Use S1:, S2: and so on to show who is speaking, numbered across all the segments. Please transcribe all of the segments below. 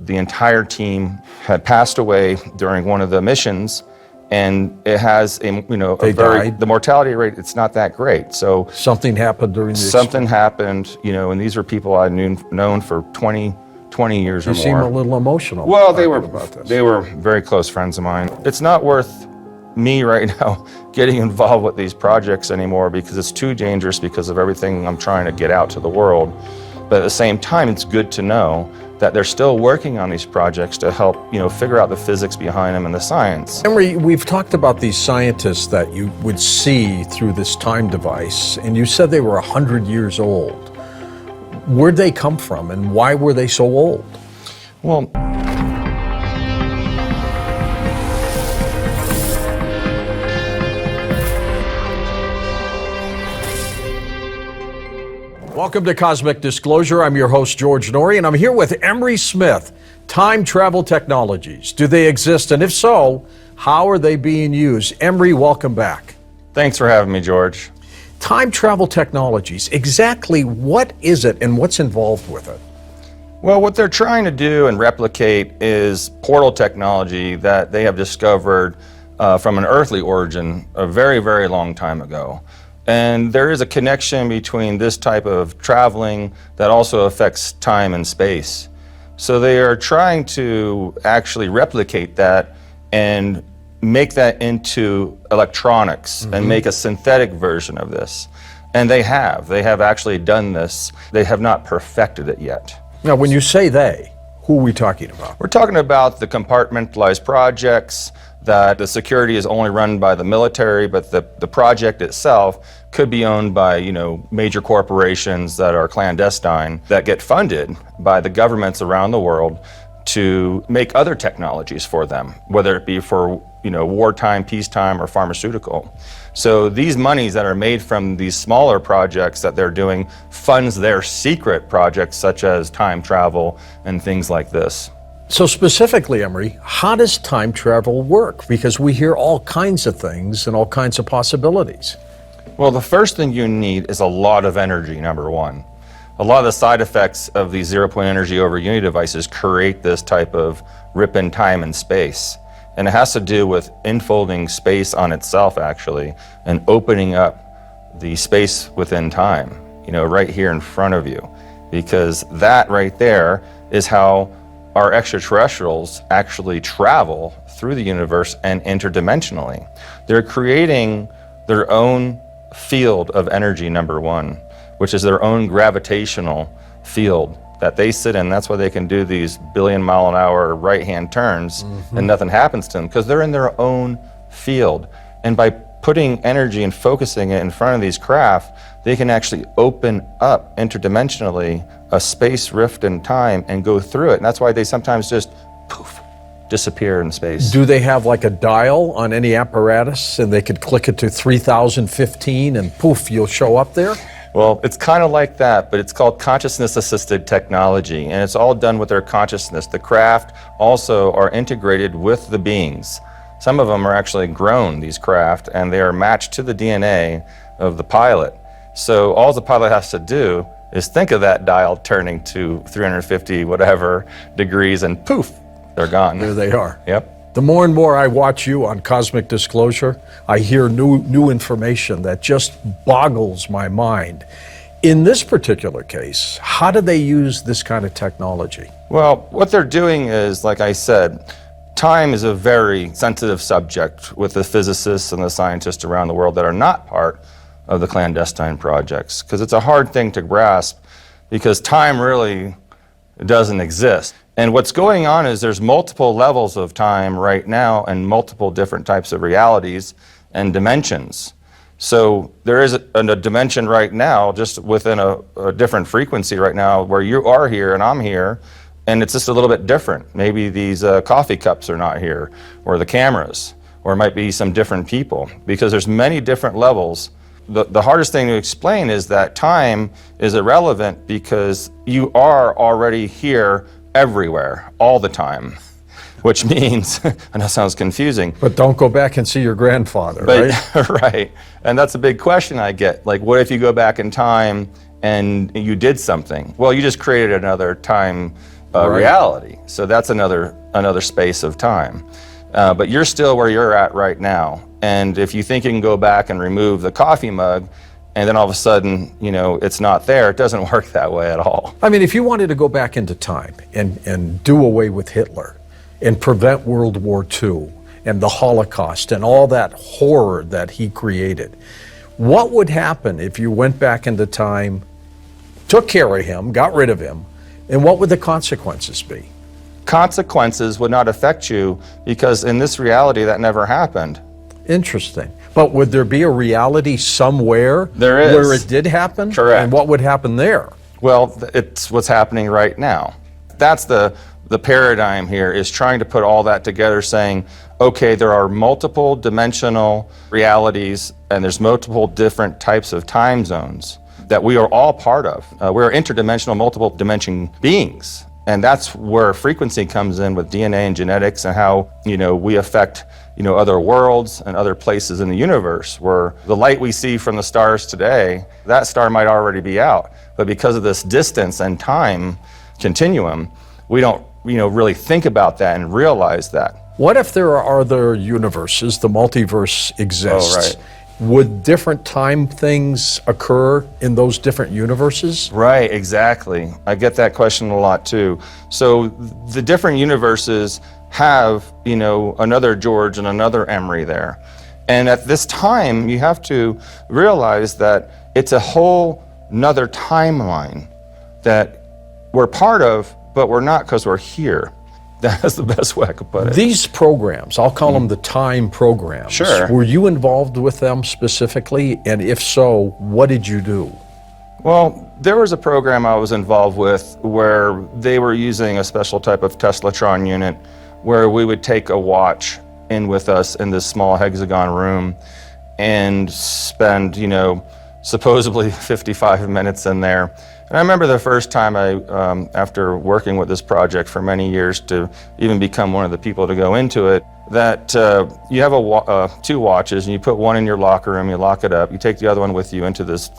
S1: the entire team had passed away during one of the missions, and it has the mortality rate, it's not that great. So
S2: something happened during the
S1: something happened, and these were people I'd known for 20 years or more.
S2: You seem a little emotional.
S1: Well, they were very close friends of mine. It's not worth me right now getting involved with these projects anymore because it's too dangerous because of everything I'm trying to get out to the world. But at the same time, it's good to know that they're still working on these projects to help, figure out the physics behind them and the science.
S2: Emery, we've talked about these scientists that you would see through this time device, and you said they were 100 years old. Where'd they come from, and why were they so old?
S1: Well,
S2: welcome to Cosmic Disclosure. I'm your host, George Noory, and I'm here with Emery Smith. Time travel technologies, do they exist? And if so, how are they being used? Emery, welcome back.
S1: Thanks for having me, George.
S2: Time travel technologies, exactly what is it and what's involved with it?
S1: Well, what they're trying to do and replicate is portal technology that they have discovered from an earthly origin a very, very long time ago. And there is a connection between this type of traveling that also affects time and space. So they are trying to actually replicate that and make that into electronics and make a synthetic version of this. And they have actually done this. They have not perfected it yet.
S2: Now, when you say they, who are we talking about? We're
S1: talking about the compartmentalized projects that the security is only run by the military, but the project itself could be owned by, major corporations that are clandestine that get funded by the governments around the world to make other technologies for them, whether it be for, wartime, peacetime, or pharmaceutical. So these monies that are made from these smaller projects that they're doing funds their secret projects such as time travel and things like this.
S2: So specifically, Emery, how does time travel work? Because we hear all kinds of things and all kinds of possibilities.
S1: Well, the first thing you need is a lot of energy, number one. A lot of the side effects of these zero-point energy over unity devices create this type of rip in time and space. And it has to do with enfolding space on itself, actually, and opening up the space within time, right here in front of you. Because that right there is how our extraterrestrials actually travel through the universe and interdimensionally. They're creating their own field of energy, number one, which is their own gravitational field that they sit in. That's why they can do these billion-mile-an-hour right-hand turns and nothing happens to them, because they're in their own field. And by putting energy and focusing it in front of these craft, they can actually open up interdimensionally a space rift in time and go through it. And that's why they sometimes just poof, disappear in space.
S2: Do they have like a dial on any apparatus and they could click it to 3015 and poof, you'll show up there?
S1: Well, it's kind of like that, but it's called consciousness-assisted technology, and it's all done with their consciousness. The craft also are integrated with the beings. Some of them are actually grown, these craft, and they are matched to the DNA of the pilot. So all the pilot has to do is think of that dial turning to 350 whatever degrees, and poof, they're gone.
S2: There they are.
S1: Yep.
S2: The more and more I watch you on Cosmic Disclosure, I hear new information that just boggles my mind. In this particular case, how do they use this kind of technology?
S1: Well, what they're doing is, like I said, time is a very sensitive subject with the physicists and the scientists around the world that are not part of the clandestine projects, because it's a hard thing to grasp, because time really doesn't exist. And what's going on is there's multiple levels of time right now and multiple different types of realities and dimensions. So there is a dimension right now, just within a different frequency right now, where you are here and I'm here, and it's just a little bit different. Maybe these coffee cups are not here, or the cameras, or it might be some different people, because there's many different levels. The hardest thing to explain is that time is irrelevant because you are already here everywhere, all the time, which means, and that sounds confusing.
S2: But don't go back and see your grandfather, right?
S1: Right, and that's a big question I get. Like, what if you go back in time and you did something? Well, you just created another time reality. So that's another space of time. But you're still where you're at right now. And if you think you can go back and remove the coffee mug, and then all of a sudden, it's not there, it doesn't work that way at all.
S2: I mean, if you wanted to go back into time and do away with Hitler and prevent World War II and the Holocaust and all that horror that he created, what would happen if you went back into time, took care of him, got rid of him, and what would the consequences be?
S1: Consequences would not affect you because in this reality that never happened.
S2: Interesting. But would there be a reality somewhere
S1: there is,
S2: where it did happen?
S1: Correct.
S2: And what would happen there?
S1: Well, it's what's happening right now. That's the paradigm here, is trying to put all that together, saying, okay, there are multiple dimensional realities and there's multiple different types of time zones that we are all part of. We're interdimensional, multiple dimension beings. And that's where frequency comes in with DNA and genetics and how, we affect, other worlds and other places in the universe, where the light we see from the stars today, that star might already be out. But because of this distance and time continuum, we don't, really think about that and realize that.
S2: What if there are other universes, the multiverse exists?
S1: Oh, right.
S2: Would different time things occur in those different universes?
S1: Right, exactly. I get that question a lot too. So the different universes have, another George and another Emery there. And at this time, you have to realize that it's a whole nother timeline that we're part of, but we're not because we're here. That's the best way I could put it.
S2: These programs, I'll call them the time programs.
S1: Sure.
S2: Were you involved with them specifically? And if so, what did you do?
S1: Well, there was a program I was involved with where they were using a special type of Teslatron unit where we would take a watch in with us in this small hexagon room and spend, supposedly 55 minutes in there. And I remember the first time after working with this project for many years to even become one of the people to go into it, that you have two watches and you put one in your locker room, you lock it up, you take the other one with you into this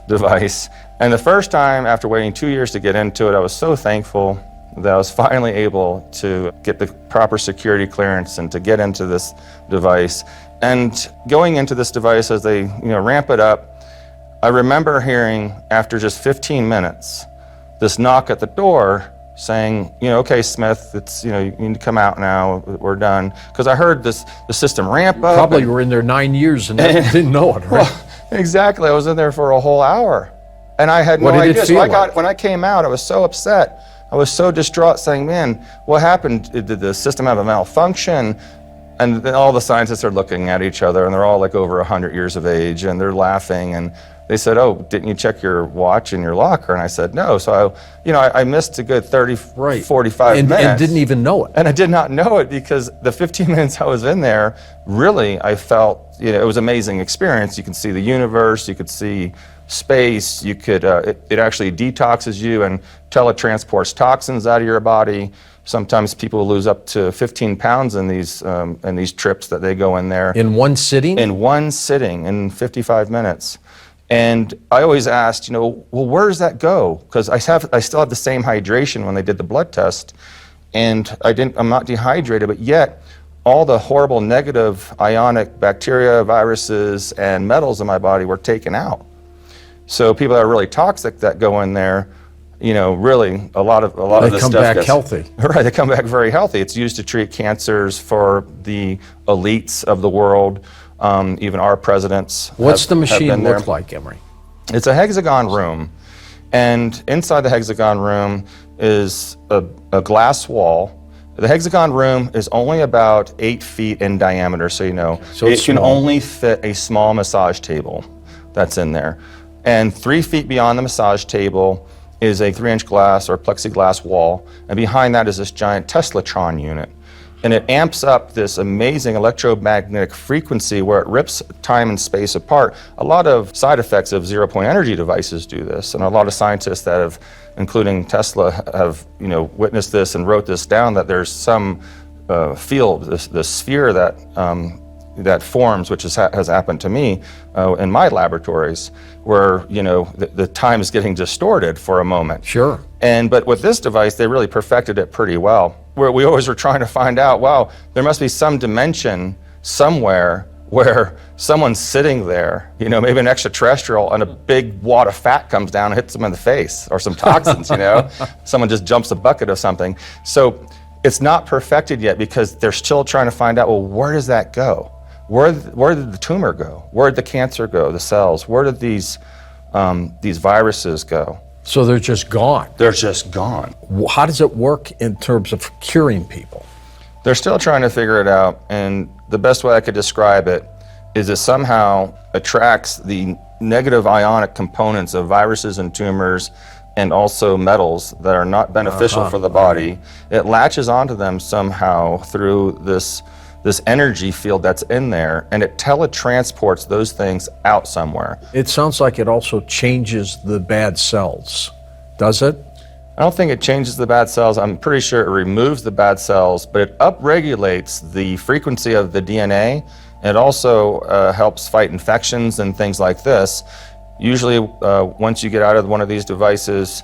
S1: device. And the first time, after waiting 2 years to get into it, I was so thankful that I was finally able to get the proper security clearance and to get into this device. And going into this device as they ramp it up, I remember hearing, after just 15 minutes, this knock at the door saying, okay, Smith, it's, you need to come out now, we're done. Because I heard the system ramp up.
S2: Probably you were in there 9 years and didn't know it, right?
S1: Well, exactly, I was in there for a whole hour. And I had no idea.
S2: What did it feel like?
S1: When I came out, I was so upset. I was so distraught, saying, man, what happened? Did the system have a malfunction? And then all the scientists are looking at each other, and they're all like over 100 years of age, and they're laughing, and they said, oh, didn't you check your watch in your locker? And I said, no. So I missed a good 30, 45 minutes.
S2: And didn't even know it.
S1: And I did not know it because the 15 minutes I was in there, really, I felt, it was an amazing experience. You can see the universe, you could see space, you could, it actually detoxes you and teletransports toxins out of your body. Sometimes people lose up to 15 pounds in these trips that they go in there.
S2: In one sitting?
S1: In one sitting, in 55 minutes. And I always asked, well, where does that go? Because I still have the same hydration when they did the blood test, and I'm not dehydrated, but yet all the horrible negative ionic bacteria, viruses, and metals in my body were taken out. So people that are really toxic that go in there, really a lot of this stuff
S2: come back healthy.
S1: Right, they come back very healthy. It's used to treat cancers for the elites of the world. Even our presidents.
S2: What's the machine look like, Emery?
S1: It's a hexagon room, and inside the hexagon room is a glass wall. The hexagon room is only about 8 feet in diameter, so
S2: So
S1: it can only fit a small massage table that's in there. And 3 feet beyond the massage table is a 3-inch glass or plexiglass wall, and behind that is this giant Teslatron unit. And it amps up this amazing electromagnetic frequency where it rips time and space apart. A lot of side effects of zero-point energy devices do this, and a lot of scientists that have, including Tesla, have witnessed this and wrote this down, that there's some field, the sphere that that forms, which has happened to me in my laboratories, where the time is getting distorted for a moment.
S2: Sure.
S1: But with this device, they really perfected it pretty well. Where we always were trying to find out, wow, there must be some dimension somewhere where someone's sitting there, maybe an extraterrestrial, and a big wad of fat comes down and hits them in the face, or some toxins, Someone just jumps a bucket of something. So it's not perfected yet because they're still trying to find out, well, where does that go? Where did the tumor go? Where did the cancer go, the cells? Where did these viruses go?
S2: So they're just gone.
S1: They're just gone.
S2: How does it work in terms of curing people?
S1: They're still trying to figure it out, and the best way I could describe it is it somehow attracts the negative ionic components of viruses and tumors and also metals that are not beneficial for the body. It latches onto them somehow through this energy field that's in there, and it teletransports those things out somewhere.
S2: It sounds like it also changes the bad cells, does it?
S1: I don't think it changes the bad cells. I'm pretty sure it removes the bad cells, but it upregulates the frequency of the DNA. It also helps fight infections and things like this. Usually, once you get out of one of these devices,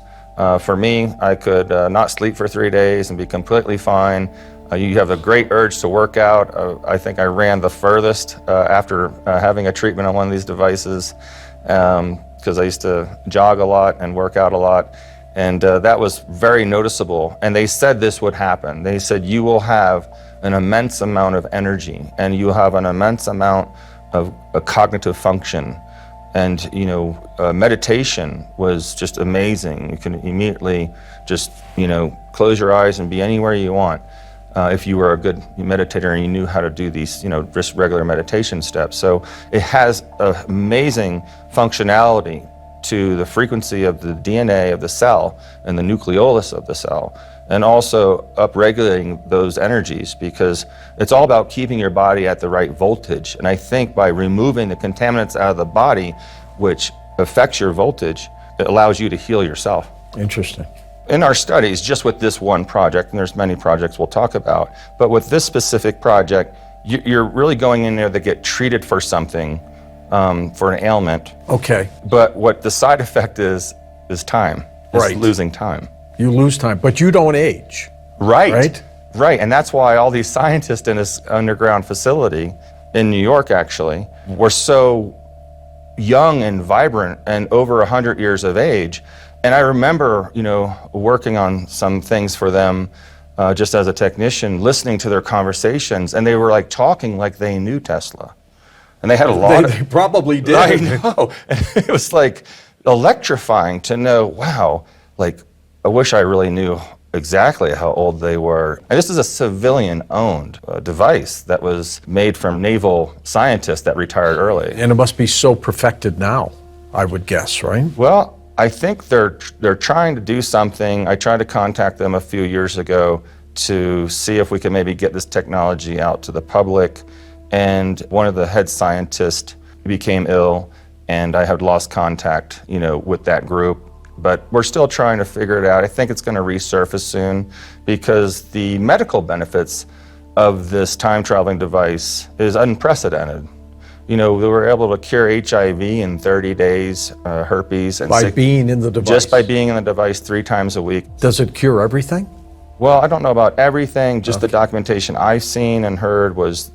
S1: for me, I could not sleep for 3 days and be completely fine. You have a great urge to work out. I think I ran the furthest after having a treatment on one of these devices, because I used to jog a lot and work out a lot. And that was very noticeable. And they said this would happen. They said you will have an immense amount of energy, and you have an immense amount of cognitive function. And meditation was just amazing. You can immediately just close your eyes and be anywhere you want if you were a good meditator and you knew how to do these just regular meditation steps. So it has an amazing functionality to the frequency of the DNA of the cell and the nucleolus of the cell, and also upregulating those energies, because it's all about keeping your body at the right voltage. And I think by removing the contaminants out of the body, which affects your voltage, it allows you to heal yourself.
S2: Interesting.
S1: In our studies, just with this one project, and there's many projects we'll talk about, but with this specific project, you're really going in there to get treated for something, for an ailment.
S2: Okay.
S1: But what the side effect is time. It's
S2: Right.
S1: losing time.
S2: You lose time, but you don't age.
S1: Right.
S2: Right?
S1: Right. And that's why all these scientists in this underground facility in New York, actually, were so young and vibrant and over 100 years of age. And I remember, working on some things for them just as a technician, listening to their conversations, and they were talking like they knew Tesla. And they had a lot
S2: They probably did.
S1: I know. It was electrifying to know, wow, I wish I really knew exactly how old they were. And this is a civilian-owned device that was made from naval scientists that retired early.
S2: And it must be so perfected now, I would guess, right?
S1: Well, I think they're trying to do something. I tried to contact them a few years ago to see if we could maybe get this technology out to the public. And one of the head scientists became ill, and I had lost contact, with that group. But we're still trying to figure it out. I think it's going to resurface soon, because the medical benefits of this time-traveling device is unprecedented. They were able to cure HIV in 30 days, herpes. And
S2: By being in the device.
S1: Just by being in the device 3 times a week.
S2: Does it cure everything?
S1: Well, I don't know about everything. Just the documentation I've seen and heard was,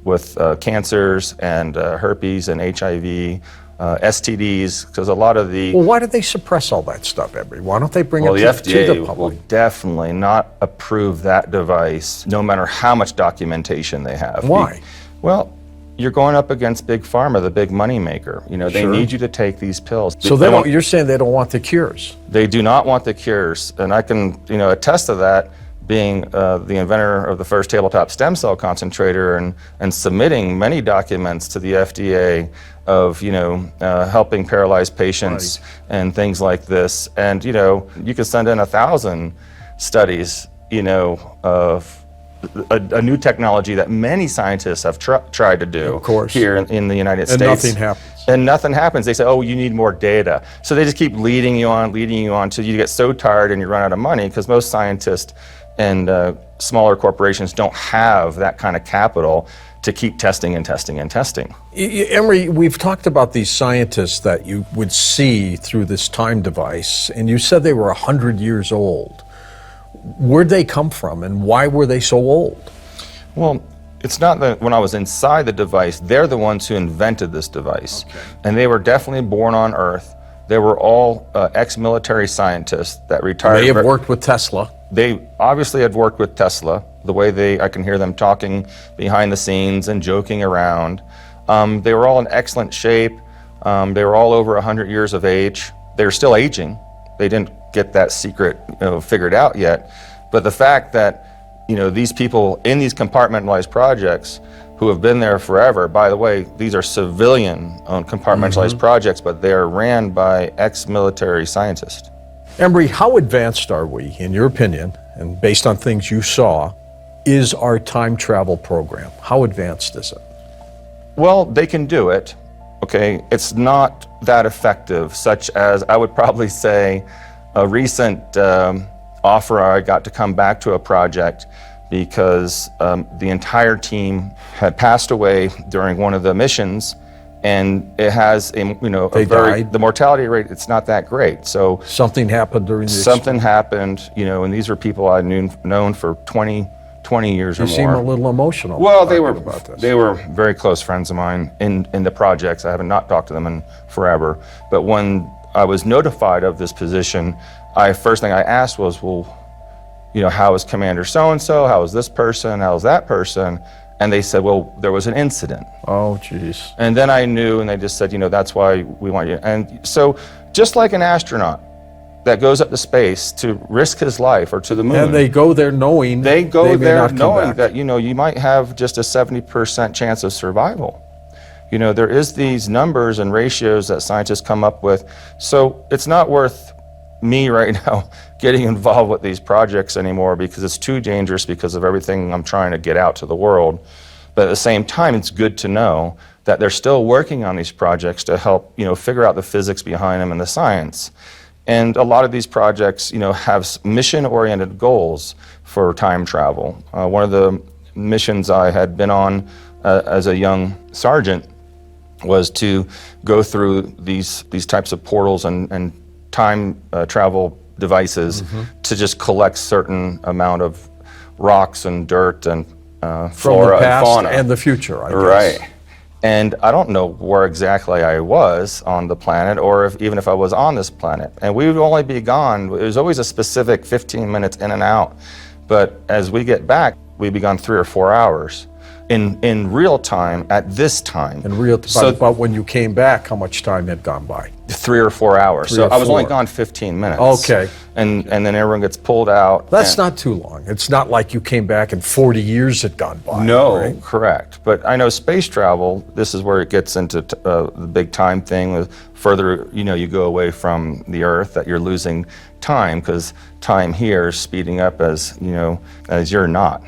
S1: with cancers and herpes and HIV, STDs, because a lot of the...
S2: Well, why do they suppress all that stuff, Emery? Why don't they bring
S1: Well,
S2: it
S1: the
S2: to
S1: FDA
S2: the public?
S1: will definitely not approve that device, no matter how much documentation they have.
S2: Why?
S1: Well, you're going up against Big Pharma, the big money maker. They
S2: Sure.
S1: need you to take these pills.
S2: So you're saying they don't want the cures?
S1: They do not want the cures, and I can, attest to that, being the inventor of the first tabletop stem cell concentrator and submitting many documents to the FDA of, helping paralyzed patients and things like this. And, you could send in 1,000 studies, of a new technology that many scientists have tried to do
S2: Of course.
S1: here in the United States.
S2: And nothing happens.
S1: And nothing happens. They say, oh, you need more data. So they just keep leading you on till you get so tired and you run out of money, because most scientists, And smaller corporations don't have that kind of capital to keep testing and testing and testing.
S2: Emery, we've talked about these scientists that you would see through this time device, and you said they were 100 years old. Where'd they come from, and why were they so old?
S1: Well, it's not that when I was inside the device, they're the ones who invented this device.
S2: Okay.
S1: And they were definitely born on Earth. They were all ex-military scientists that retired.
S2: They have worked with Tesla.
S1: They obviously had worked with Tesla, the way I can hear them talking behind the scenes and joking around. They were all in excellent shape. They were all over 100 years of age. They were still aging. They didn't get that secret figured out yet. But the fact that these people in these compartmentalized projects who have been there forever, by the way, these are civilian-owned compartmentalized projects, but they are ran by ex-military scientists.
S2: Emery, how advanced are we, in your opinion, and based on things you saw, is our time travel program? How advanced is it?
S1: Well, they can do it, okay? It's not that effective, such as I would probably say a recent offer I got to come back to a project because the entire team had passed away during one of the missions, and it has the mortality rate, it's not that great. So
S2: something happened during the
S1: something happened, and these are people I'd known for 20 years or more.
S2: You seem a little emotional.
S1: Well, they were very close friends of mine in the projects. I have not talked to them in forever. But when I was notified of this position, first thing I asked was, well, how is Commander so-and-so? How is this person? How is that person? And they said, well, there was an incident.
S2: Oh, geez.
S1: And then I knew, and they just said, that's why we want you. And so just like an astronaut that goes up to space to risk his life or to the moon.
S2: And they go there knowing
S1: that you might have just a 70% chance of survival. There is these numbers and ratios that scientists come up with. So it's not worth me right now getting involved with these projects anymore because it's too dangerous because of everything I'm trying to get out to the world. But at the same time, it's good to know that they're still working on these projects to help, figure out the physics behind them and the science. And a lot of these projects, have mission-oriented goals for time travel. One of the missions I had been on as a young sergeant was to go through these types of portals and time travel devices to just collect certain amount of rocks and dirt and flora and fauna.
S2: And the future, I guess.
S1: Right. And I don't know where exactly I was on the planet or even if I was on this planet. And we would only be gone, it was always a specific 15 minutes in and out. But as we get back, we'd be gone 3 or 4 hours. In real time, at this time.
S2: In real time, but when you came back, how much time had gone by?
S1: 3 or 4 hours. I was only gone 15 minutes.
S2: Okay.
S1: And then everyone gets pulled out.
S2: That's not too long. It's not like you came back and 40 years had gone by.
S1: No,
S2: right?
S1: Correct. But I know space travel, this is where it gets into the big time thing. With further, you go away from the Earth, that you're losing time because time here is speeding up as you're not.